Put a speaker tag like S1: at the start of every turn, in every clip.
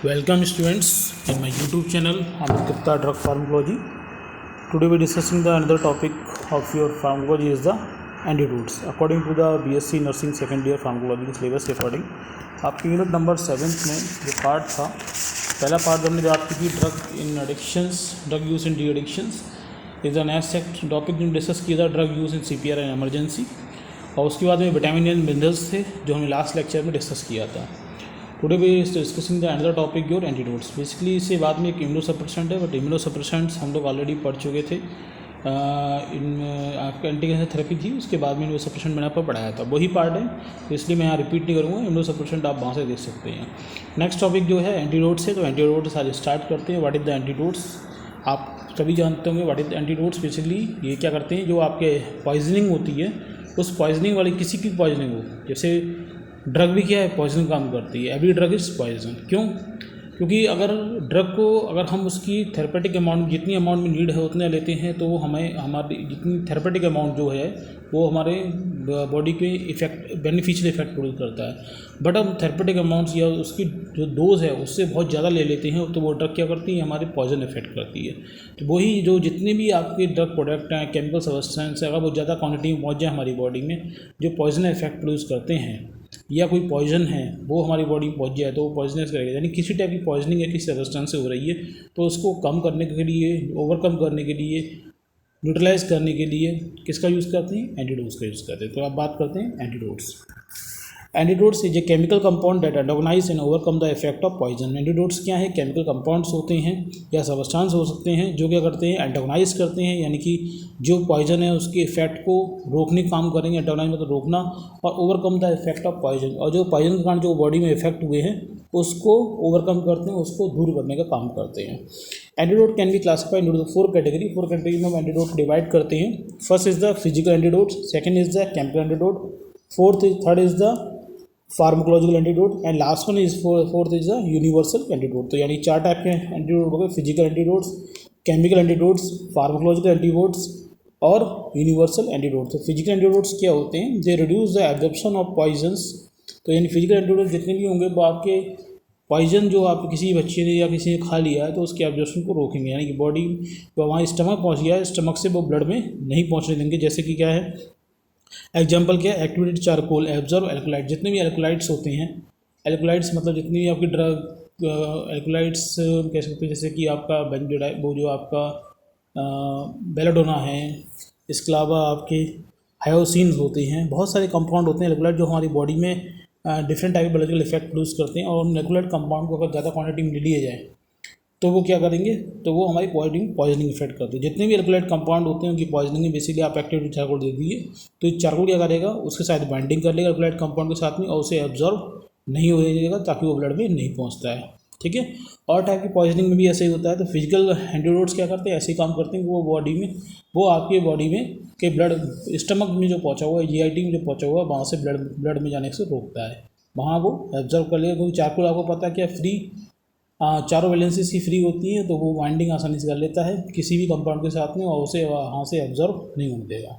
S1: Welcome students in my YouTube channel Amit Gupta Drug Pharmacology. Today we are discussing the another topic of your pharmacology is the antidotes. According to the BSc Nursing second year pharmacology के syllabus के according आपकी unit number 7 में जो part था, पहला part हमने बात की थी drug in addictions, drug use in D addictions is the next topic जो डिस्कस किया था drug use in CPR and emergency, और उसके बाद में विटामिन एंड मिनरल्स थे जो हमने लास्ट लेक्चर में डिस्कस किया था. Today we is discussing the another topic your antidotes. Basically इससे बाद में एक इम्यूनोसप्रेसेंट है, बट इम्यूनोसप्रेसेंट्स हम लोग ऑलरेडी पढ़ चुके थे. आपका एंटी कैंसर थेरेपी थी, उसके बाद में इम्यूनोसप्रेसेंट मैंने आपको पढ़ाया था, वही पार्ट है, तो इसलिए मैं यहाँ रिपीट नहीं करूँगा. इम्यूनोसप्रेसेंट आप वहाँ से देख सकते हैं. नेक्स्ट टॉपिक जो है एंटीडोट्स है, तो एंटीडोट्स आज स्टार्ट करते हैं. What is the antidotes? आप सभी जानते होंगे what is the antidotes. Basically ये क्या करते हैं, जो आपके पॉइजनिंग होती है, उस पॉइजनिंग वाली किसी की पॉइजनिंग हो, जैसे ड्रग भी क्या है, पॉइजन काम करती है. Every drug is poison. क्यों? क्योंकि अगर ड्रग को अगर हम उसकी थेरेपेटिक अमाउंट जितनी अमाउंट में नीड है उतने लेते हैं, तो हमें हमारी जितनी थेरेपेटिक अमाउंट जो है वो हमारे बॉडी के इफेक्ट बेनिफिशियल इफेक्ट प्रोड्यूस करता है. बट हम थेरेपेटिक अमाउंट्स या उसकी जो डोज है उससे बहुत ज़्यादा ले लेते हैं, तो वो ड्रग क्या करती है, हमारे पॉइजन इफेक्ट करती है. तो वही जो जितने भी आपके ड्रग प्रोडक्ट हैं, केमिकल सब्सटेंस, अगर बहुत ज़्यादा क्वान्टिटी में पहुँच जाए हमारी बॉडी में, जो पॉइजन इफेक्ट प्रोड्यूस करते हैं, या कोई पॉइजन है वो हमारी बॉडी में पहुंच जाए, तो वो पॉइजनस करेगा. यानी किसी टाइप की पॉइजनिंग या किसी सब्सटेंस से हो रही है, तो उसको कम करने के लिए, ओवरकम करने के लिए, न्यूट्रलाइज करने के लिए किसका यूज़ करते हैं, एंटीडोट्स का यूज़ करते हैं. तो आप बात करते हैं antidotes. Antidotes is a chemical compound that antagonize and overcome the effect of poison. Antidotes क्या है? केमिकल कंपाउंड्स होते हैं या सब्सटेंस हो सकते हैं जो क्या करते हैं, एंटागोनाइज करते हैं, यानी कि जो पॉइजन है उसके इफेक्ट को रोकने का काम करेंगे. एंटागोनाइज मतलब रोकना, और overcome the effect of poison, और जो पॉइजन के कारण जो बॉडी में इफेक्ट हुए हैं उसको ओवरकम करते हैं, उसको दूर करने का काम करते हैं. Antidote can be classified into the four category में हम एंटीडोट डिवाइड करते हैं. First is the physical antidote, second is the chemical antidote, third is the pharmacological antidote, and last one is fourth is the universal antidote. तो यानी चार type के antidote हो गए: physical antidotes, chemical antidotes, pharmacological antidotes और universal antidote. तो physical antidotes क्या होते हैं? They reduce the absorption of poisons. तो यानी फिजिकल एंटीडोट जितने भी होंगे वो आपके पॉइजन जो आप किसी बच्चे ने या किसी ने खा लिया है तो उसके एब्जॉर्प्शन को रोकेंगे, यानी कि बॉडी वहाँ स्टमक पहुँच गया है, स्टमक से वो ब्लड में नहीं पहुँचने देंगे. जैसे कि क्या है एग्जाम्पल, क्या है, एक्टिवेटेड चारकोल, एब्जॉर्ब एल्कोलाइट. जितने भी एल्कोलाइट्स होते हैं, एल्कोलाइट्स मतलब जितनी भी आपकी ड्रग एल्कोलाइट्स कह सकते हैं, जैसे कि आपका बेंजोडाइ, वो जो आपका बेलाडोना है, इसके अलावा आपके हायोसिन्स होते हैं, बहुत सारे कंपाउंड होते हैं एल्कोलाइट जो हमारी बॉडी में डिफरेंट टाइप के बायोलॉजिकल इफेक्ट प्रोड्यूस करते हैं. और एल्कोलाइट कंपाउंड को अगर ज़्यादा क्वांटिटी में लिए जाए तो वो क्या करेंगे, तो वो हमारी पॉइजनिंग इफेक्ट करते हैं. जितने भी एल्कोलाइट कंपाउंड होते हैं उनकी पॉइजनिंग में बेसिकली आप एक्टिवेटेड चारकोल दे दीजिए, तो ये चारकोल क्या करेगा, उसके साथ बाइंडिंग कर लेगा एल्कोलाइट कंपाउंड के साथ में, और उसे एब्जॉर्ब नहीं हो जाएगा ताकि वो ब्लड में नहीं पहुँचता है. ठीक है. और टाइप की पॉइजनिंग में भी ऐसे ही होता है. तो फिजिकल एंटीडोट्स क्या करते हैं, ऐसे ही काम करते हैं कि वो बॉडी में, वो आपके बॉडी में के ब्लड स्टमक में जो पहुँचा हुआ है, GIT में जो पहुँचा हुआ है, वहाँ से ब्लड में जाने से रोकता है, वहाँ वो एब्जॉर्ब कर लेगा. क्योंकि चारकोल आपको पता है क्या फ्री, चारों वैलेंसीज की फ्री होती हैं, तो वो बाइंडिंग आसानी से कर लेता है किसी भी कंपाउंड के साथ में, और उसे वहाँ से एब्जॉर्ब नहीं होने देगा.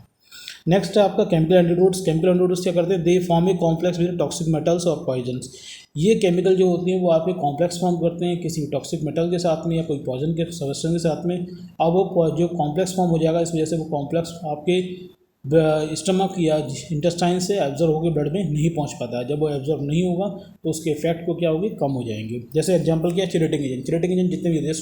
S1: नेक्स्ट है आपका केमिकल एंटीडोट्स. केमिकल एंटीडोट्स क्या करते हैं, they form a complex with toxic metals और पॉइजन्स. ये केमिकल जो होती हैं वो आपके कॉम्प्लेक्स फॉर्म करते हैं किसी टॉक्सिक मेटल के साथ में या कोई पॉइजन के सब्सटेंस के साथ में. अब वो जो कॉम्प्लेक्स फॉर्म हो जाएगा, इस वजह से वो कॉम्प्लेक्स आपके स्टमक या इंटेस्टाइन से एब्जॉर्ब होकर ब्लड में नहीं पहुंच पाता है. जब वो एब्जॉर्ब नहीं होगा तो उसके इफेक्ट को क्या होगी, कम हो जाएंगे. जैसे एग्जांपल क्या है, चिरेटिक एजेंट जितने भी होते हैं,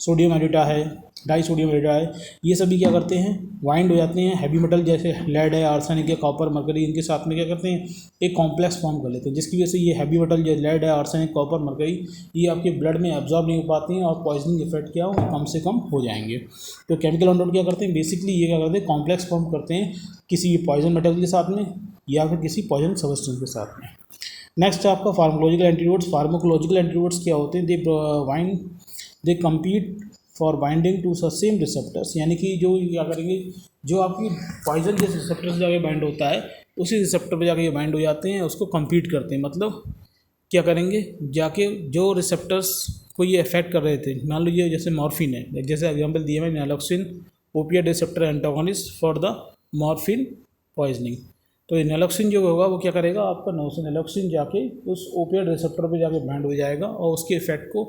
S1: सोडियम एडिटा है, डाई सोडियम एडिटा है, ये सभी क्या करते हैं, वाइंड हो जाते हैं हैवी मेटल जैसे लेड है, आर्सेनिक है, कॉपर, मरकरी, इनके साथ में क्या करते हैं, एक कॉम्प्लेक्स फॉर्म कर लेते हैं, जिसकी वजह से ये हैवी मेटल जो लेड है, आर्सेनिक, कॉपर, मरकरी, ये आपके ब्लड में एब्जॉर्ब नहीं हो पाते हैं, और पॉइजनिंग इफेक्ट क्या हो, कम से कम हो जाएंगे. तो केमिकल एंटीडोट क्या करते हैं, बेसिकली ये क्या करते हैं, कॉम्प्लेक्स फॉर्म करते हैं किसी पॉइजन मेटल के साथ में या फिर किसी पॉइजन सब्सटेंस के साथ में. नेक्स्ट है आपका फार्माकोलॉजिकल एंटीडोट्स. फार्माकोलॉजिकल एंटीडोट्स क्या होते हैं, they compete for binding to same receptors. यानी कि जो क्या करेंगे, जो आपकी पॉइजन जिस रिसेप्टर से जाके बाइंड होता है उसी रिसेप्टर पे जाके ये बाइंड हो जाते हैं, उसको कम्पीट करते हैं. मतलब क्या करेंगे, जाके जो रिसेप्टर्स को ये अफेक्ट कर रहे थे, मान लीजिए जैसे मॉर्फिन है, जैसे एग्जाम्पल दिया है naloxone, opiate receptor antagonist for the morphine poisoning. तो नेलोक्सिन जो होगा वो क्या करेगा, आपका नेलोक्सिन जाके उस ओपिएट रिसेप्टर पे जाके बाइंड हो जाएगा और उसके इफेक्ट को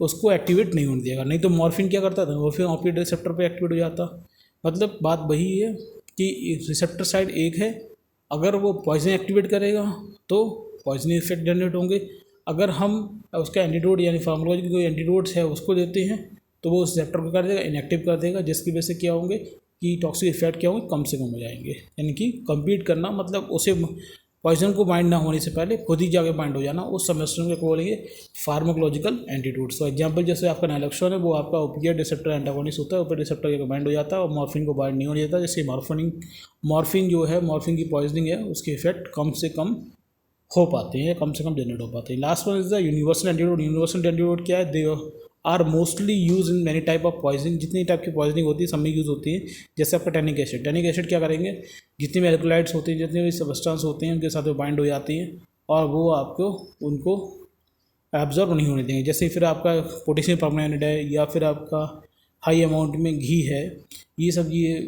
S1: उसको एक्टिवेट नहीं होने देगा। नहीं तो मॉर्फिन क्या करता था, मॉर्फिन ओपिएट रिसेप्टर पे एक्टिवेट हो जाता। मतलब बात वही है कि रिसेप्टर साइड एक है, अगर वो पॉइजन एक्टिवेट करेगा तो पॉइजन इफेक्ट जनरेट होंगे। अगर हम उसका एंटीडोट यानी फार्माकोलॉजी के कोई एंटीडोट्स है उसको देते हैं तो वो उस रिसेप्टर को कर देगा, इनएक्टिव कर देगा, जिसकी वजह से क्या होंगे कि टॉक्सिक इफेक्ट क्या होंगे, कम से कम हो जाएंगे। यानी कि कम्पीट करना मतलब उसे पॉइजन को बाइंड ना होने से पहले खुद ही जाके बाइंड हो जाना, उस सेमेस्टर को बोलेंगे फार्माकोलॉजिकल एंटीडोट्स। तो एग्जांपल जैसे आपका नैलोक्सोन है, वो आपका ओपिएट रिसेप्टर एंटागोनिस्ट होता है, ओपिएट रिसेप्टर के बाइंड हो जाता है और मॉर्फिन को बाइंड नहीं होने देता, जिससे मॉर्फिन जो है, मॉर्फिन की पॉइजनिंग है, उसके इफेक्ट कम से कम हो पाते हैं, कम से कम जनरेट हो पाते हैं। Last one is the universal antidote. Universal antidote क्या है, they are mostly use in many type of poisoning. जितनी टाइप की पॉइजनिंग होती है सब में यूज़ होती है। जैसे आपका टैनिक एसिड, टैनिक एसिड क्या करेंगे, जितने भी एल्कोलाइड्स होते हैं, जितने भी सबस्टेंस होते हैं, उनके साथ वो बाइंड हो जाती हैं और वो आपको उनको एब्जॉर्ब नहीं होने देंगे। जैसे फिर आपका पोटेशियम परमैंगनेट है या फिर आपका हाई अमाउंट में घी है, ये सब ये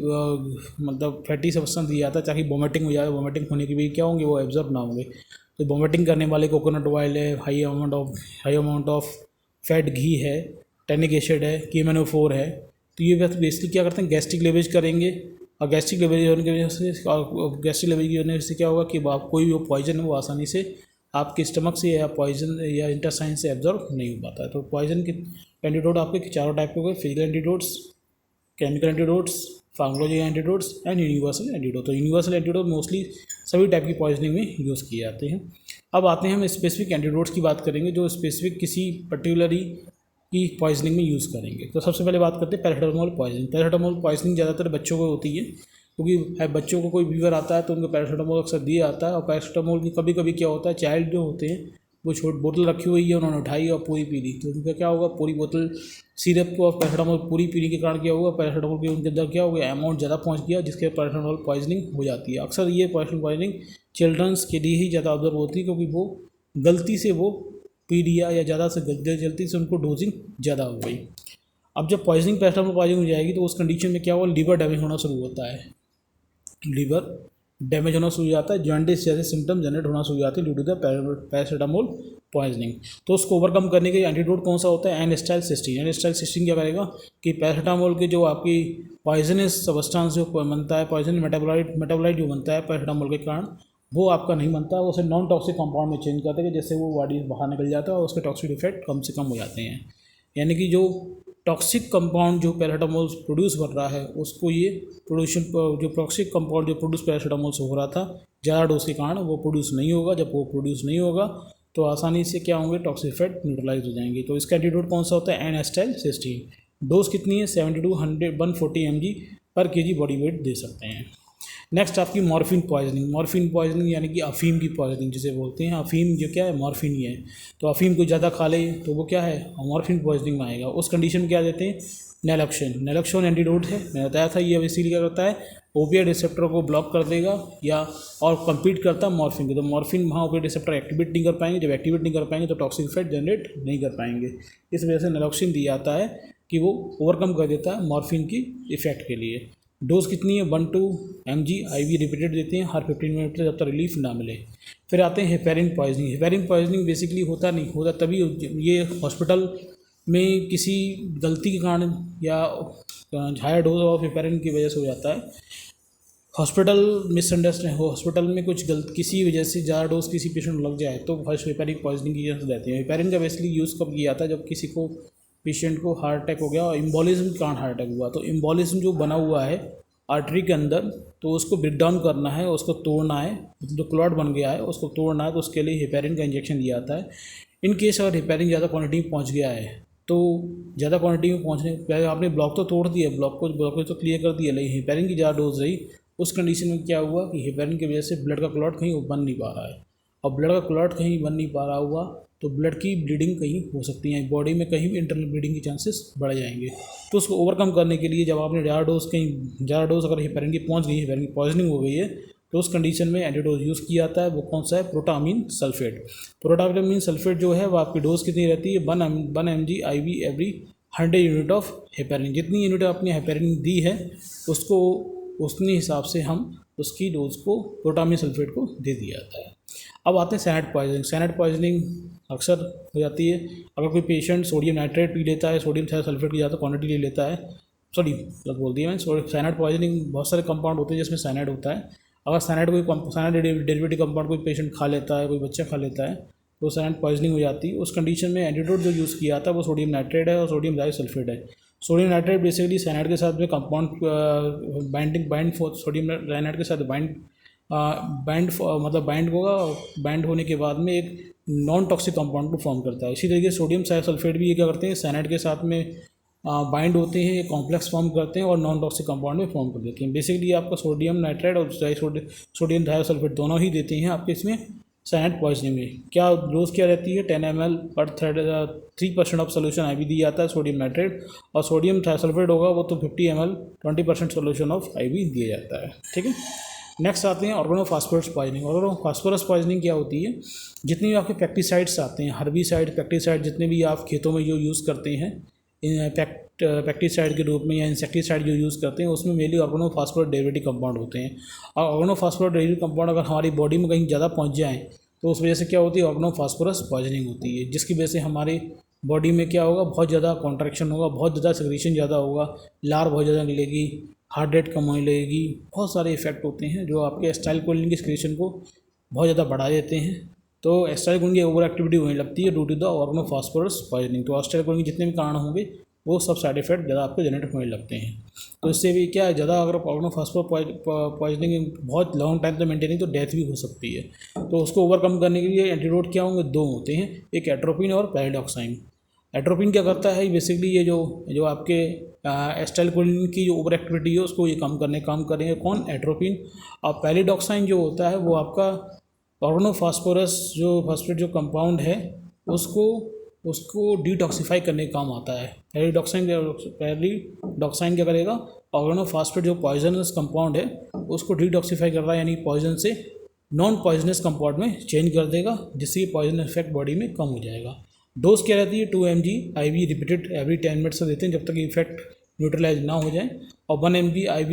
S1: मतलब फैटी सब्सटेंस दिया जाता है ताकि वोमिटिंग हो जाए। वोमिटिंग होने की भी क्या होंगे, वो एब्जॉर्ब ना होंगे। तो वोमिटिंग करने वाले कोकोनट ऑयल है, हाई अमाउंट ऑफ फैट घी है, टैनिक एसिड है, KMnO4 है। तो ये बेसिकली क्या करते हैं, गैस्ट्रिक लेवेज करेंगे और गैस्ट्रिक लेवेज होने की वजह से क्या होगा कि आप कोई भी वो पॉइजन है वो आसानी से आपके स्टमक से या पॉइजन या इंटेस्टाइन से एब्जॉर्ब नहीं हो पाता है। तो पॉइजन के एंटीडोट आपके चारों टाइप के हो गए, physical antidotes, chemical antidotes, pharmacological antidotes and universal antidote. तो यूनिवर्सल एंटीडोट मोस्टली सभी टाइप की पॉइजनिंग में यूज़ किए जाते हैं। अब आते हैं हम स्पेसिफिक एंटीडोट्स की बात करेंगे जो स्पेसिफिक किसी पर्टिकुलरी की पॉइजनिंग में यूज़ करेंगे। तो सबसे पहले बात करते हैं पैरासिटामोल पॉइजनिंग। पैरासिटामोल पॉइजनिंग ज़्यादातर बच्चों को होती है, क्योंकि बच्चों को कोई फीवर आता है तो उनको पैरासिटामोल अक्सर दिया जाता है। और पैरासिटामोल की कभी कभी क्या होता है, चाइल्ड जो होते हैं वो छोटी बोतल रखी हुई है, उन्होंने उठाई और पूरी पी ली, तो उनका क्या होगा, पूरी बोतल सिरप को और पैरासिटामोल पूरी पीने के कारण क्या होगा, पैरासिटामोल के उनके अंदर क्या हो गया, अमाउंट ज़्यादा पहुंच गया, जिसके पैरासिटामोल पॉइजनिंग हो जाती है। अक्सर ये पॉइजनिंग चिल्ड्रंस के लिए ही ज़्यादा ऑब्जर्व होती है, क्योंकि वो गलती से वो पी लिया या ज़्यादा से गलती से उनको डोजिंग ज़्यादा हो गई। अब जब पॉइजनिंग पैरासिटामोल पॉइजनिंग हो जाएगी तो उस कंडीशन में क्या होगा, लीवर डैमेज होना शुरू होता है, लीवर डैमेज होना शुरू हो जाता है, जॉन्डिस जैसे सिम्टम जनरेट होना शुरू हो जाते हैं due to the paracetamol poisoning. तो उसको ओवरकम करने के एंटीडोट कौन सा होता है, N-acetylcysteine। N-acetylcysteine क्या करेगा कि पैरासिटामोल के जो आपकी पॉइजनस सबस्टेंस जो बनता है, पॉइजन मेटाबोलाइट जो बनता है पैरासिटामोल के कारण, वो आपका नहीं बनता, वो उसे नॉन टॉक्सिक कंपाउंड में चेंज कर देगा, जिससे वो बॉडी बाहर निकल जाता है और उसके टॉक्सिक इफेक्ट कम से कम हो जाते हैं। यानी कि जो टॉक्सिक कंपाउंड जो पैरासिटामोल प्रोड्यूस कर रहा है, उसको ये प्रोड्यूशन जो टॉक्सिक कंपाउंड जो प्रोड्यूस पैरासिटामोल से हो रहा था ज़्यादा डोज के कारण, वो प्रोड्यूस नहीं होगा। जब वो प्रोड्यूस नहीं होगा तो आसानी से क्या होंगे, टॉक्सिक इफेक्ट न्यूट्रलाइज हो जाएंगे। तो इसका एंटीडोट कौन सा होता है, N-acetylcysteine। डोज कितनी है, 70 to 140 mg पर kg बॉडी वेट दे सकते हैं। नेक्स्ट आपकी मॉर्फिन पॉइजनिंग। मॉर्फिन पॉइजनिंग यानी कि अफीम की पॉइजनिंग जिसे बोलते हैं। अफीम जो क्या है, मॉर्फिन ही है। तो अफीम को ज़्यादा खा ले तो वो क्या है, मॉर्फिन पॉइजनिंग में आएगा। उस कंडीशन में क्या देते हैं, नैलोक्सोन एंटीडोट है, मैंने बताया था। ये अब इसीलिए क्या करता है, ओपिएट रिसेप्टर को ब्लॉक कर देगा या और कम्पीट करता है मॉर्फिन के। तो मॉर्फिन वहाँ ओपिएट रिसेप्टर एक्टिवेट नहीं कर पाएंगे, जब एक्टिवेट नहीं कर पाएंगे तो टॉक्सिक इफेक्ट जनरेट नहीं कर पाएंगे। इस वजह से नैलोक्सिन दिया जाता है कि वो ओवरकम कर देता है मॉर्फिन की इफेक्ट के लिए। डोज कितनी है, 1 to 2 mg IV रिपीटेड देते हैं हर 15 मिनट से, जब तक रिलीफ ना मिले। फिर आते हैं heparin poisoning. Heparin poisoning basically होता तभी ये हॉस्पिटल में किसी गलती के कारण या हायर डोज ऑफ हेपेरिन की वजह से हो जाता है। हॉस्पिटल मिसअंडरस्टैंड हो, हॉस्पिटल में कुछ किसी वजह से ज़्यादा डोज किसी पेशेंट लग जाए तो फर्स्ट हेपेरिन पॉइजनिंग की वजह से रहती है। हेपेरिन का बेसिकली यूज़ कब किया जाता है, जब किसी को पेशेंट को हार्ट अटैक हो गया और इम्बोलिज्म के कारण हार्ट अटैक हुआ। तो इम्बोलिज्म जो बना हुआ है आर्टरी के अंदर, तो उसको ब्रेक डाउन करना है, उसको तोड़ना है, जो क्लॉट बन गया है उसको तोड़ना है, तो उसके लिए हेपेरिन का इंजेक्शन दिया जाता है। इन केस अगर हेपेरिन ज़्यादा क्वांटिटी में पहुंच गया है, तो ज़्यादा क्वांटिटी में पहुंचने पहले आपने ब्लॉक तो तोड़ दिया, ब्लॉकेज तो क्लियर कर दिया, लेकिन हेपेरिन की ज़्यादा डोज रही। उस कंडीशन में क्या हुआ कि हेपेरिन की वजह से ब्लड का क्लॉट कहीं बन नहीं पा रहा है, और ब्लड का क्लॉट कहीं बन नहीं पा रहा हुआ तो ब्लड की ब्लीडिंग कहीं हो सकती है, बॉडी में कहीं भी इंटरनल ब्लीडिंग के चांसेस बढ़ जाएंगे। तो उसको ओवरकम करने के लिए जब आपने ज़्यादा डोज अगर हेपेरिन की पहुंच गई, हेपेरिन की पॉइजनिंग हो गई है, तो उस कंडीशन में एंटीडोज यूज़ किया जाता है। वो कौन सा है, प्रोटामीन सल्फेट। प्रोटामीन सल्फेट जो है वो आपकी डोज कितनी रहती है, 1 mg IV every 100 unit of heparin. जितनी यूनिट आपने हेपेरिन दी है उसको उतने हिसाब से हम उसकी डोज को प्रोटामिन सल्फेट को दे दिया जाता है। अब आते हैं साइनाइड पॉइजनिंग। साइनाइड पॉइजनिंग अक्सर हो जाती है अगर कोई पेशेंट सोडियम नाइट्रेट पी लेता है, सोडियम सल्फेट की ज़्यादा क्वांटिटी ले लेता है, सॉरी गलत बोल दिया मैंने। साइनाइड पॉइजनिंग बहुत सारे कंपाउंड होते हैं जिसमें साइनाइड होता है। अगर साइनाइड डेरिवेटिव कंपाउंड कोई पेशेंट खा लेता है, कोई बच्चा खा लेता है, तो साइनाइड पॉइजनिंग हो जाती है। उस कंडीशन में एंटीडोट जो यूज़ किया जाता है वो सोडियम नाइट्रेट है और सोडियम डाइसल्फेट है। सोडियम नाइट्रेट बेसिकली साइनाइड के साथ में कंपाउंड सोडियम साइनाइड के साथ बाइंड होगा। बाइंड होने के बाद में एक नॉन टॉक्सिक कंपाउंड को फॉर्म करता है। इसी तरीके सोडियम सल्फेट भी ये क्या करते हैं, साइनाइड के साथ में बाइंड होते हैं, कॉम्प्लेक्स फॉर्म करते हैं और नॉन टॉक्सिक कंपाउंड में फॉर्म कर देते हैं। बेसिकली आपका सोडियम नाइट्रेट और सोडियम डाइसल्फेट दोनों ही देते हैं आपके इसमें साइनाइड पॉइजनिंग में। क्या डोज क्या रहती है, 10 ml पर 3% ऑफ सोल्यूशन आईवी दिया जाता है सोडियम नाइट्रेट, और सोडियम थाइसल्फेट होगा वो तो 50 ml 20% सोल्यूशन ऑफ आईवी दिया जाता है। ठीक है, नेक्स्ट आते हैं ऑर्गेनोफॉस्फोरस पॉइजनिंग। ऑर्गेनोफॉस्फोरस पॉइजनिंग क्या होती है, जितनी भी आपके पेस्टिसाइड्स आते हैं, हर्बिसाइड पेस्टिसाइड जितने भी आप खेतों में जो यूज़ करते हैं पेस्टिसाइड के रूप में या इंसेक्टिसाइड जो यूज़ करते हैं, उसमें मेनली ऑर्गेनोफॉस्फोरस डेरिवेटिव कंपाउंड होते हैं। और ऑर्गेनोफॉस्फोरस डेरिवेटिव कंपाउंड अगर हमारी बॉडी में कहीं ज़्यादा पहुंच जाएँ तो उस वजह से क्या होती है, ऑर्गेनोफॉस्फोरस पॉइजनिंग होती है, जिसकी वजह से हमारी बॉडी में क्या होगा, बहुत ज़्यादा कॉन्ट्रैक्शन होगा, बहुत ज़्यादा सेक्रेशन ज़्यादा होगा, लार बहुत ज़्यादा मिलेगी, हार्ट रेट कम होने लगेगी। बहुत सारे इफेक्ट होते हैं जो आपके एसिटाइलकोलिन की सेक्रेशन को बहुत ज़्यादा बढ़ा देते हैं। तो एसिटाइलकोलिन की ओवर एक्टिविटी होने लगती है due to the organophosphorus poisoning. तो एसिटाइलकोलिन के जितने भी कारण होंगे वो सब साइड इफेक्ट ज़्यादा आपको जनरेट होने लगते हैं। तो इससे भी क्या है, ज़्यादा अगर ऑर्गेनोफॉस्फोरस पॉइजनिंग बहुत लॉन्ग टाइम तक मेंटेनिंग तो डेथ भी हो सकती है। तो उसको ओवरकम करने के लिए एंटीडोट क्या होंगे, दो होते हैं, एक एट्रोपिन और पैराडॉक्साइन। एट्रोपिन क्या करता है, बेसिकली ये जो आपके एसिटाइलकोलिन की जो ओवर एक्टिविटी है उसको ये काम करेंगे कौन, एट्रोपिन। और पैराडॉक्साइन जो होता है वो आपका ऑर्गेनोफॉस्फोरस जो फॉस्फेट जो कंपाउंड है उसको डिटॉक्सिफाई करने का काम आता है। पैराडॉक्साइन क्या करेगा, ऑर्गेनोफॉस्फेट जो पॉइजनस कंपाउंड है उसको डिटॉक्सिफाई कर रहा है, यानी पॉइजन से नॉन पॉइजनस कंपाउंड में चेंज कर देगा, जिससे पॉइजन इफेक्ट बॉडी में कम हो जाएगा। डोज क्या रहती है, 2 mg IV repeated every 10 minute से देते हैं जब तक इफेक्ट न्यूट्रलाइज ना हो जाए, और 1 mg IV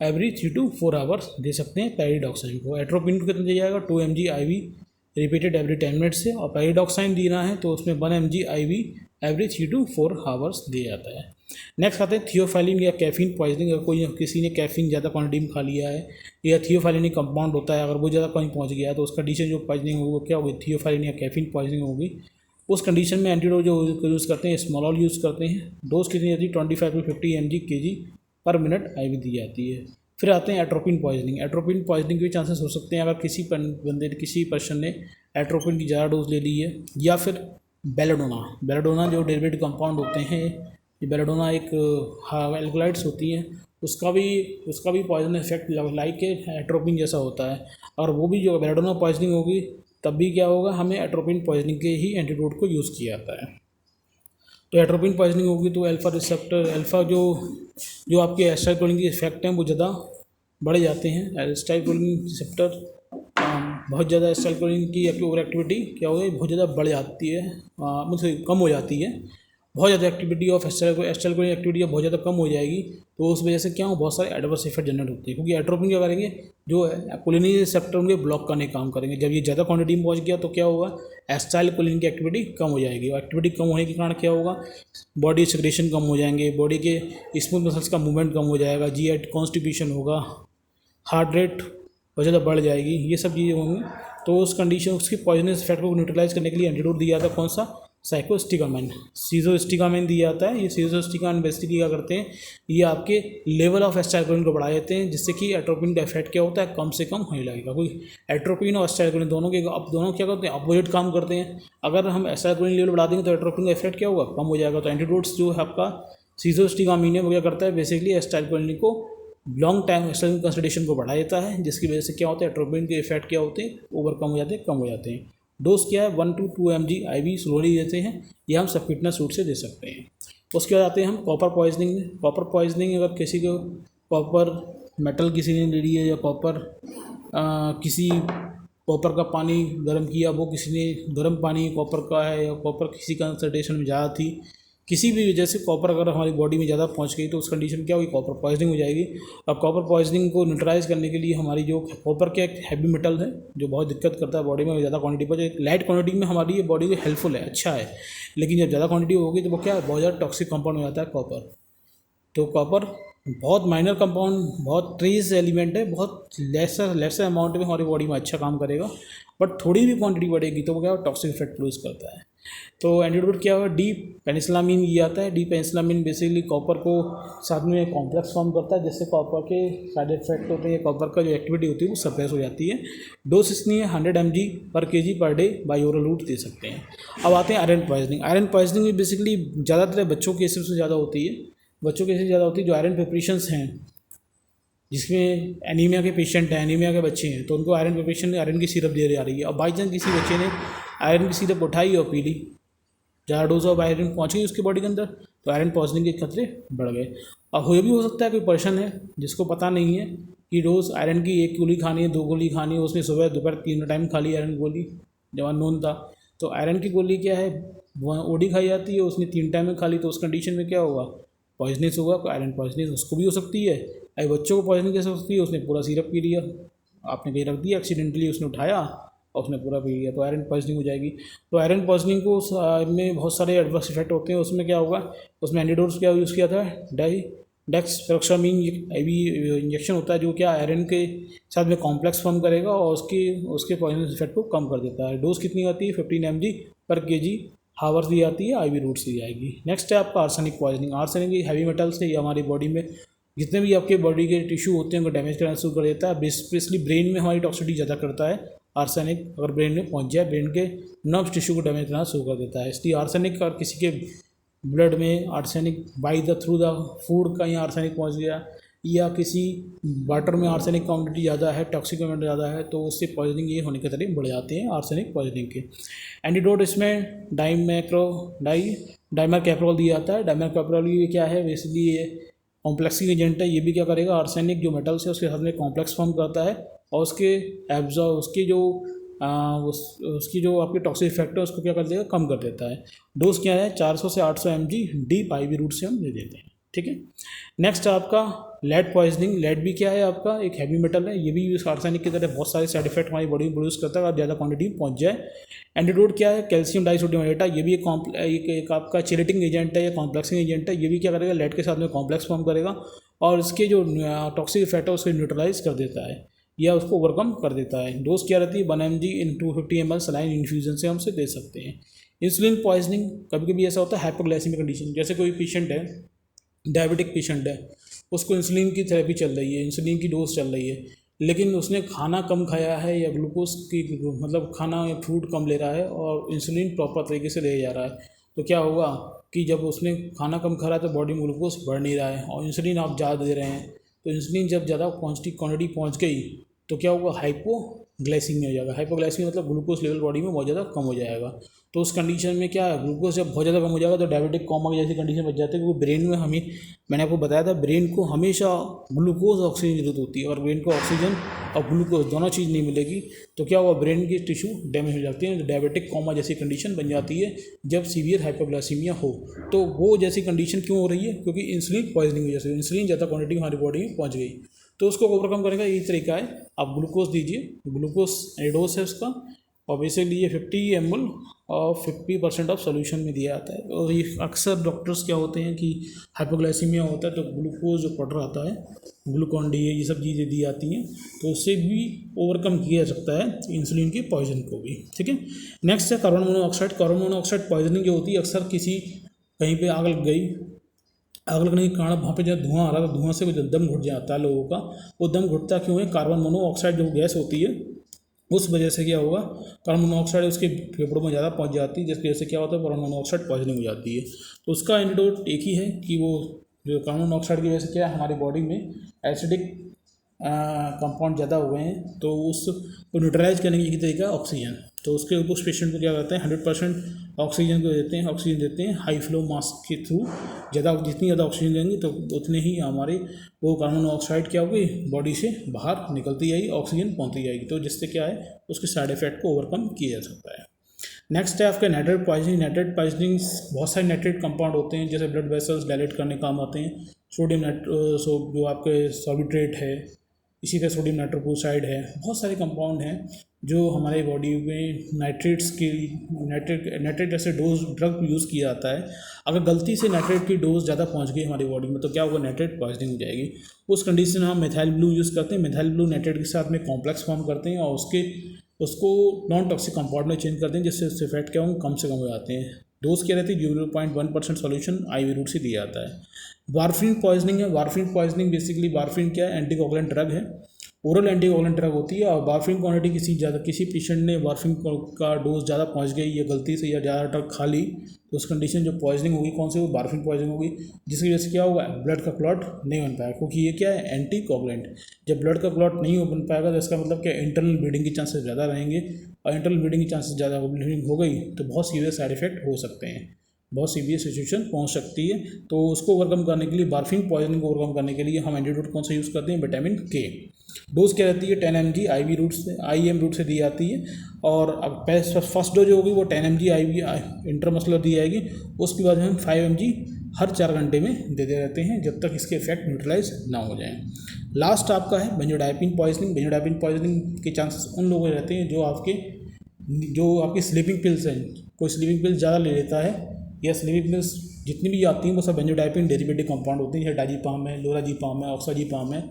S1: every 3 to 4 hours दे सकते हैं पैराडॉक्साइन को। एट्रोपिन को कितना दिया जाएगा, 2 mg IV repeated every 10 minute से, और पैराडॉक्साइन देना है तो उसमें 1 mg IV every 3 to 4 hours दिया जाता है। नेक्स्ट आते हैं थियोफाइलिन या कैफीन पॉइजनिंग। अगर किसी ने कैफीन ज़्यादा क्वांटिटी में खा लिया है या थियोफाइलिन कंपाउंड होता है, अगर वो ज़्यादा कहीं पहुँच गया है तो उस कंडीशन जो पॉइजनिंग होगी वो क्या होगी, थियोफाइलिन या कैफीन पॉइजनिंग होगी। उस कंडीशन में एंटीडोट जो यूज़ करते हैं स्मॉल यूज़ करते हैं। डोज कितनी रहती है, 25 to 50 mg kg पर मिनट IV दी जाती है। फिर आते हैं एट्रोपिन पॉइजनिंग। एट्रोपिन पॉइजनिंग के भी चांसेस हो सकते हैं अगर किसी पर्सन ने एट्रोपिन की ज़्यादा डोज ले ली है, या फिर बेलाडोना जो डेरिवेटिव कंपाउंड होते हैं, ये बेलाडोना एक एल्कोलाइड्स होती हैं, उसका भी पॉइजन इफेक्ट लाइक एट्रोपिन जैसा होता है। और वो भी जो बेलाडोना पॉइजनिंग होगी तब भी क्या होगा, हमें एट्रोपिन पॉइजनिंग के ही एंटीडोट को यूज़ किया जाता है। तो एट्रोपिन पॉइजनिंग होगी तो अल्फा जो आपके एसिटाइलकोलिन की इफेक्ट हैं वो ज़्यादा बढ़ जाते हैं। एसिटाइलकोलिन रिसेप्टर बहुत ज़्यादा एसिटाइलकोलिन की ओवर एक्टिविटी क्या होगी, बहुत ज़्यादा बढ़ जाती है, मतलब कम हो जाती है। बहुत ज़्यादा एक्टिविटी ऑफ एसिटाइलकोलिन एक्टिविटी बहुत ज़्यादा कम हो जाएगी, तो उस वजह से क्या हो, बहुत सारे एडवर्स इफेक्ट जनरेट होते हैं। क्योंकि एट्रोपिन क्या करेंगे, जो कोलिनी रिसेप्टर होंगे ब्लॉक करने का काम करेंगे। जब ये ज़्यादा क्वांटिटी में पहुँच गया तो क्या होगा, एसिटाइलकोलिन की एक्टिविटी कम हो जाएगी, और एक्टिविटी कम होने के कारण क्या होगा, बॉडी सेक्रेशन कम हो जाएंगे, बॉडी के स्मूथ मसल्स का मूवमेंट कम हो जाएगा, GI कॉन्स्टिपेशन होगा, हार्ट रेट बहुत ज़्यादा बढ़ जाएगी, ये सब चीज़ें होंगी। तो उस कंडीशन उसकी पॉइजनस इफेक्ट को न्यूट्रलाइज करने के लिए एंटीडोट दिया जाता है, कौन सा, साइक्लोस्टिकामाइन, सीजोस्टिकामाइन दिया जाता है। ये सीजोस्टिकामाइन बेसिकली क्या करते हैं, ये आपके लेवल ऑफ एसिटाइलकोलिन को बढ़ा देते हैं, जिससे कि एट्रोपिन का इफेक्ट क्या होता है, कम से कम होने लगेगा। कोई एट्रोपिन और एसिटाइलकोलिन दोनों क्या करते हैं, अपोजिट काम करते हैं। अगर हम एसिटाइलकोलिन लेवल बढ़ा देंगे तो एट्रोपिन का इफेक्ट क्या होगा, कम हो जाएगा। तो एंटीडोट्स जो है आपका सीजोस्टिकामाइन है वो क्या करता है, बेसिकली एसिटाइलकोलिन को लॉन्ग टाइम एसिटाइलकोलिन कंसंट्रेशन को बढ़ा देता है, जिसकी वजह से क्या होता है, एट्रोपिन के इफेक्ट क्या होते हैं, ओवरकम हो जाते हैं, कम हो जाते हैं। डोज क्या है, 1 to 2 mg IV स्लोली देते हैं, ये हम सबक्यूटेनियस रूट से दे सकते हैं। उसके बाद आते हैं हम कॉपर पॉइजनिंग। कॉपर पॉइजनिंग अगर किसी को कॉपर मेटल किसी ने ले लिया, या किसी कॉपर का पानी गर्म किया, वो किसी ने गर्म पानी कॉपर का है, या कॉपर किसी कंसंट्रेशन में ज़्यादा थी, किसी भी वजह से कॉपर अगर हमारी बॉडी में ज़्यादा पहुंच गई तो उस कंडीशन में क्या होगी, कॉपर पॉइजनिंग हो जाएगी। अब कॉपर पॉइजनिंग को न्यूट्रलाइज करने के लिए हमारी जो कॉपर के एक हैवी मेटल है जो बहुत दिक्कत करता है बॉडी में, ज़्यादा क्वांटिटी पर, जो लाइट क्वांटिटी में हमारी ये बॉडी को हेल्पफुल है, अच्छा है, लेकिन जब ज़्यादा क्वांटिटी होगी तो वो क्या है, बहुत ज़्यादा टॉक्सिक कंपाउंड हो जाता है कॉपर। तो कॉपर बहुत माइनर कंपाउंड, बहुत ट्रेस एलिमेंट है, बहुत लेसर अमाउंट में हमारी बॉडी में अच्छा काम करेगा, बट थोड़ी भी क्वांटिटी बढ़ेगी तो वो क्या टॉक्सिक इफेक्ट प्रोड्यूस करता है। तो एंटीडोट क्या होगा, डी पेनिसिलामिन ये आता है। डी पेनिसिलामिन बेसिकली कॉपर को साथ में कॉम्प्लेक्स फॉर्म करता है, जिससे कॉपर के साइड इफेक्ट होते हैं, कॉपर का जो एक्टिविटी होती है वो सप्रेस हो जाती है। डोज इसलिए 100 mg पर kg पर डे बाई ओरल रूट दे सकते हैं। अब आते हैं आयरन पॉइजनिंग। आयरन पॉइजनिंग भी बेसिकली ज़्यादातर बच्चों के केसेस में ज़्यादा होती है, बच्चों के केसेस ज़्यादा होती है जो आयरन प्रिपरेशंस हैं, जिसमें एनीमिया के पेशेंट हैं, एनीमिया के बच्चे हैं, तो उनको आयरन प्रिपरेशन आयरन की सिरप दे जा रही है। अब बाई चांस किसी बच्चे ने आयरन की सिरप उठाई और पी ली, ज़्यादा डोज ऑफ आयरन पहुँच गई उसकी बॉडी के अंदर, तो आयरन पॉइजनिंग के खतरे बढ़ गए। अब ये भी हो सकता है कोई पर्सन है जिसको पता नहीं है कि रोज़ आयरन की 1 गोली खानी है, 2 गोली खानी है, उसने सुबह दोपहर 3 टाइम खा ली आयरन गोली, जब अननोन था। तो आयरन की गोली क्या है, ओडी खाई जाती है, उसने 3 टाइम में खा ली, तो उस कंडीशन में क्या होगा, पॉइजनेस होगा, आयरन पॉइजनेस उसको भी हो सकती है। अरे बच्चों को पॉइजनिंग कैसे हो सकती है, उसने पूरा सिरप पी लिया, आपने कहीं रख दिया एक्सीडेंटली, उसने उठाया और उसने पूरा पी लिया, तो आयरन पॉइजनिंग हो जाएगी। तो आयरन पॉइजनिंग को में बहुत सारे एडवर्स इफेक्ट होते हैं। उसमें क्या होगा, उसमें एंटीडोट्स क्या यूज़ किया था, डेक्सट्रोक्सामीन भी इंजेक्शन होता है, जो क्या आयरन के साथ में कॉम्प्लेक्स फॉर्म करेगा और उसके पॉइजनस इफेक्ट को कम कर देता है। डोज कितनी आती है, 15 mg पर kg हावर्स दी जाती है, IV रूट्स दी जाएगी। नेक्स्ट है आपका arsenic poisoning. Arsenic heavy metal से ये हमारी बॉडी में जितने भी आपके बॉडी के टिश्यू होते हैं उनको डैमेज करना शुरू कर देता है। स्पेशली ब्रेन में हमारी टॉक्सिसिटी ज़्यादा करता है आर्सेनिक, अगर ब्रेन में पहुंच जाए, ब्रेन के नर्व टिश्यू को डैमेज करना शुरू कर देता है। इसलिए आर्सेनिक, और किसी के ब्लड में arsenic by the through the food कहीं आर्सेनिक पहुंच गया, या किसी वाटर में आर्सेनिक क्वांटिटी ज़्यादा है, टॉक्सिक अमाउंट ज़्यादा है, तो उससे पॉइजनिंग ये होने के खतरे बढ़ जाते हैं आर्सेनिक पॉइजनिंग के। एंटीडोट इसमें डाइमरकैप्रोल दिया जाता है। डाइमरकैप्रोल ये क्या है, बेसिकली ये कॉम्प्लेक्सिंग एजेंट है। ये भी क्या करेगा, आर्सेनिक जो मेटल्स है उसके साथ में कॉम्प्लेक्स फॉर्म करता है और उसकी जो आपकी टॉक्सिक इफेक्ट है उसको क्या कर देगा, कम कर देता है। डोज क्या है, 400 से 800 mg डीप IV रूट से हम दे देते हैं, ठीक है। नेक्स्ट आपका लेड पॉइजनिंग। लेड भी क्या है आपका, एक हैवी मेटल है, ये भी आर्सेनिक की तरह बहुत सारे साइड इफेक्ट हमारी बॉडी में प्रोड्यूस करता है अगर ज़्यादा क्वांटिटी में पहुंच जाए। एंटीडोट क्या है, कैल्शियम डाइसोडियम एटा, ये भी एक आपका चिलेटिंग एजेंट है या कॉम्प्लेक्सिंग एजेंट है। ये भी क्या करेगा, लेड के साथ में कॉम्प्लेक्स फॉर्म करेगा और इसके जो टॉक्सिक इफेक्ट है उसको न्यूट्रलाइज कर देता है या उसको ओवरकम कर देता है। डोज क्या रहती है, 1 mg इन 250 ml सलाइन इन्फ्यूजन से हम उसे दे सकते हैं। इंसुलिन पॉइजनिंग, कभी कभी ऐसा होता है हाइपोग्लाइसेमिक कंडीशन, जैसे कोई पेशेंट है, डायबिटिक पेशेंट है, उसको इंसुलिन की थेरेपी चल रही है, इंसुलिन की डोज चल रही है, लेकिन उसने खाना कम खाया है या ग्लूकोज की मतलब खाना या फूड कम ले रहा है और इंसुलिन प्रॉपर तरीके से ले जा रहा है, तो क्या होगा कि जब उसने खाना कम खा रहा है तो बॉडी में ग्लूकोज बढ़ नहीं रहा है और इंसुलिन आप ज़्यादा दे रहे हैं, तो इंसुलिन जब ज़्यादा क्वांटिटी पहुँच गई तो क्या होगा, हाइपोग्लाइसीमिया हो जाएगा। हाइपोग्लाइसीमिया मतलब ग्लूकोज लेवल बॉडी में बहुत ज़्यादा कम हो जाएगा। तो उस कंडीशन में क्या है, ग्लूकोज जब बहुत ज़्यादा कम हो जाएगा तो डायबिटिक कोमा जैसी कंडीशन बच जाती है, क्योंकि ब्रेन में मैंने आपको बताया था, ब्रेन को हमेशा ग्लूकोज ऑक्सीजन की जरूरत होती है और ब्रेन को ऑक्सीजन और ग्लूकोज दोनों चीज़ नहीं मिलेगी तो क्या होगा, ब्रेन की टिश्यू डैमेज हो जाती है, तो डायबिटिक कोमा जैसी कंडीशन बन जाती है जब सीवियर हाइपोग्लाइसीमिया हो। तो वो जैसी कंडीशन क्यों हो रही है, क्योंकि इंसुलिन पॉइजनिंग वजह से, इंसुलिन ज़्यादा क्वांटिटी हमारी बॉडी में पहुँच गई। तो उसको ओवरकम करने का यही तरीका है, आप ग्लूकोज दीजिए, ग्लूकोज एडोस है उसका, और बेसिकली ये 50 ml और 50% ऑफ सोल्यूशन में दिया जाता है। और ये अक्सर डॉक्टर्स क्या होते हैं कि हाइपोग्लाइसीमिया होता है तो ग्लूकोज जो पाउडर आता है, ग्लूकॉन डी है, ये सब चीज़ें दी जाती हैं, तो उससे भी ओवरकम किया जा सकता है इंसुलिन के पॉइजन को भी, ठीक है। नेक्स्ट है carbon monoxide. Carbon monoxide poisoning जो होती है, अक्सर किसी कहीं पर आग लग गई, आग लगने के कारण वहाँ पे जब धुआं आ रहा था, धुआं से दम घुट जाता है लोगों का। वो दम घुटता क्यों है, कार्बन मोनोऑक्साइड जो गैस होती है उस वजह से क्या होगा, कार्बन मोनोऑक्साइड उसके फेफड़ों में ज़्यादा पहुँच जाती है, जिसकी वजह से क्या होता है, कार्बन मोनोऑक्साइड पॉइजनिंग हो जाती है। तो उसका एंटीडोट एक ही है कि वो जो कार्बन मोनोऑक्साइड की वजह से क्या है, हमारी बॉडी में एसिडिक कंपाउंड ज़्यादा हुए हैं, तो उसको न्यूट्रलाइज करने की तरीका ऑक्सीजन। तो उसके ऊपर उस पेशेंट को क्या करते हैं, 100% ऑक्सीजन को देते हैं, ऑक्सीजन देते हैं हाई फ्लो मास्क के थ्रू। जितनी ज़्यादा ऑक्सीजन देंगे तो उतने ही हमारे वो कार्बन मोनोऑक्साइड क्या होगी, बॉडी से बाहर निकलती जाएगी, ऑक्सीजन पहुँचती जाएगी, तो जिससे क्या है उसके साइड इफेक्ट को ओवरकम किया जा सकता है। नेक्स्ट है आपका नाइट्रेट पॉइजनिंग। नाइट्रेट पॉइजनिंग बहुत सारे नाइट्रेट कंपाउंड होते हैं, जैसे ब्लड वेसल्स डायलेट करने काम आते हैं। सोडियम जो आपके सॉर्बिट्रेट है, इसी तरह सोडियम नाइट्रोक्लोराइड है, बहुत सारे कंपाउंड हैं जो हमारे बॉडी में नाइट्रेट जैसे डोज ड्रग यूज़ किया जाता है। अगर गलती से नाइट्रेट की डोज ज़्यादा पहुंच गई हमारी बॉडी में तो क्या होगा, नाइट्रेट पॉइजनिंग हो जाएगी। उस कंडीशन में हम मिथाइल ब्लू यूज़ करते हैं। मिथाइल ब्लू नाइट्रेट के साथ में कॉम्प्लेक्स फॉर्म करते हैं और उसको नॉन टॉक्सिक कंपाउंड में चेंज करते हैं, जिससे उससे इफेक्ट क्या हो, कम से कम हो जाते हैं। डोज क्या रहती है, 0.1% सॉल्यूशन IV रूट से दिया जाता है। वारफिन पॉइजनिंग है। वारफिन पॉइजनिंग बेसिकली, वारफिन क्या है, एंटीकोगुलेंट ड्रग है, ओरल एंटीकोगुलेंट ड्रग होती है। और वारफिन क्वांटिटी किसी पेशेंट ने वारफिन का डोज ज़्यादा पहुंच गई या गलती से या ज़्यादा ड्रग खा ली तो उस कंडीशन जो पॉइजनिंग होगी, कौन सी, वो वारफिन पॉइजनिंग होगी, जिसकी वजह से क्या होगा, ब्लड का क्लॉट नहीं बन पाएगा, क्योंकि ये क्या है, एंटीकोगुलेंट। जब ब्लड का क्लॉट नहीं बन पाएगा तो इसका मतलब क्या, इंटरनल ब्लीडिंग के चांसेस ज़्यादा रहेंगे, और इंटरनल ब्लीडिंग के चांसेस ज़्यादा ब्लीडिंग हो गई तो बहुत सीवियर साइड इफेक्ट हो सकते हैं, बहुत सीवियर सिचुएशन पहुंच सकती है। तो उसको ओवरकम करने के लिए, वारफिन पॉइजनिंग को ओवरकम करने के लिए हम एंटीडोट कौन सा यूज़ करते हैं, विटामिन K। डोज क्या रहती है, 10 mg IV रूट से, IM रूट से दी जाती है। और अब फर्स्ट डोज होगी वो 10 mg IV इंट्रामस्कुलर दी जाएगी। उसके बाद हम 5 mg हर 4 घंटे में देते रहते हैं जब तक इसके इफेक्ट न्यूट्रलाइज ना हो जाए। लास्ट आपका है बेंजोडाइपिन पॉइजनिंग। बेंजोडाइपिन पॉइजनिंग के चांसेस उन लोगों में रहते हैं जो आपकी स्लीपिंग पिल्स हैं, कोई स्लीपिंग पिल्स ज़्यादा ले लेता है, या स्लीपिंग पिल्स जितनी भी आती हैं वो सब बेंजोडाइपिन डेरिवेटिव कंपाउंड होती हैं, जैसे डायजेपाम है, लोराजेपाम है, ऑक्साजेपाम है,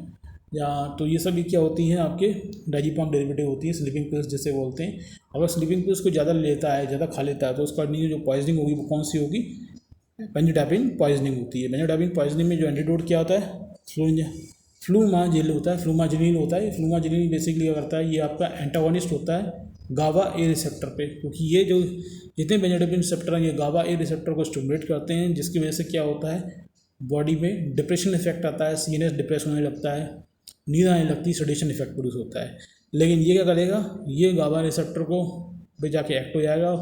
S1: या तो ये सभी क्या होती हैं, आपके डायजेपाम डेरिवेटिव होती है, स्लीपिंग पिल्स जिसे बोलते हैं। अगर स्लीपिंग पिल्स को ज़्यादा लेता है, ज़्यादा खा लेता है, तो उसका जो पॉइजनिंग होगी वो कौन सी होगी, बेंजोडाइपिन पॉइजनिंग होती है। बेंजोडाइपिन पॉइजनिंग में जो एंटीडोट क्या होता है, फ्लूमाजिल होता है, फ्लूमाजिलीन होता है। फ्लूमाजिलीन बेसिकली क्या करता है, ये आपका एंटागोनिस्ट होता है गावा ए रिसेप्टर पे, क्योंकि ये जो जितने बेंजोडाइपिन रिसेप्टर हैं ये गावा ए रिसेप्टर को स्टिमुलेट करते हैं, जिसकी वजह से क्या होता है, बॉडी में डिप्रेशन इफेक्ट आता है, CNS डिप्रेस होने लगता है, नींद आने लगती है, सेडेशन इफेक्ट प्रोड्यूस होता है। लेकिन ये क्या करेगा, ये गावा रिसेप्टर को भी जाके एक्ट हो जाएगा,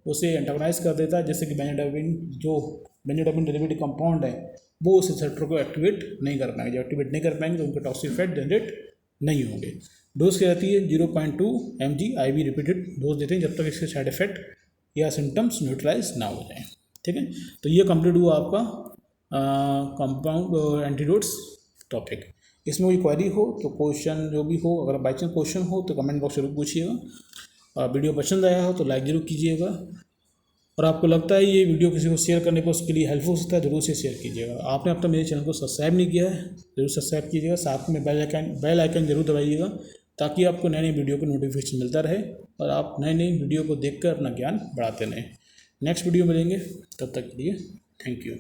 S1: उसे एंटागोनाइज कर देता है, जैसे कि बेंजोडाइपिन डेरिवेटिव कंपाउंड है वो उस रिसेप्टर को एक्टिवेट नहीं कर पाएंगे। जब एक्टिवेट नहीं कर पाएंगे तो उनके टॉक्सिक इफेक्ट जनरेट नहीं होंगे। डोज क्या रहती है, 0.2 mg IV रिपीटेड डोज देते हैं जब तक इसके साइड इफेक्ट या सिम्टम्स न्यूट्रलाइज ना हो जाए। ठीक है, तो ये कंप्लीट हुआ आपका कंपाउंड एंटीडोट्स टॉपिक। इसमें कोई क्वेरी हो तो क्वेश्चन जो भी हो, अगर बाई चांस क्वेश्चन हो तो कमेंट बॉक्स जरूर पूछिएगा। वीडियो पसंद आया हो तो लाइक ज़रूर कीजिएगा, और आपको लगता है ये वीडियो किसी को शेयर करने पर उसके लिए हेल्पफुल होता है, जरूर से शेयर कीजिएगा। आपने अब तक मेरे चैनल को सब्सक्राइब नहीं किया है, जरूर सब्सक्राइब कीजिएगा, साथ में बेल आइकन जरूर दबाइएगा, ताकि आपको नए नए वीडियो का नोटिफिकेशन मिलता रहे और आप नए नए वीडियो को देखकर अपना ज्ञान बढ़ाते रहें। नेक्स्ट वीडियो मिलेंगे, तब तक के लिए थैंक यू।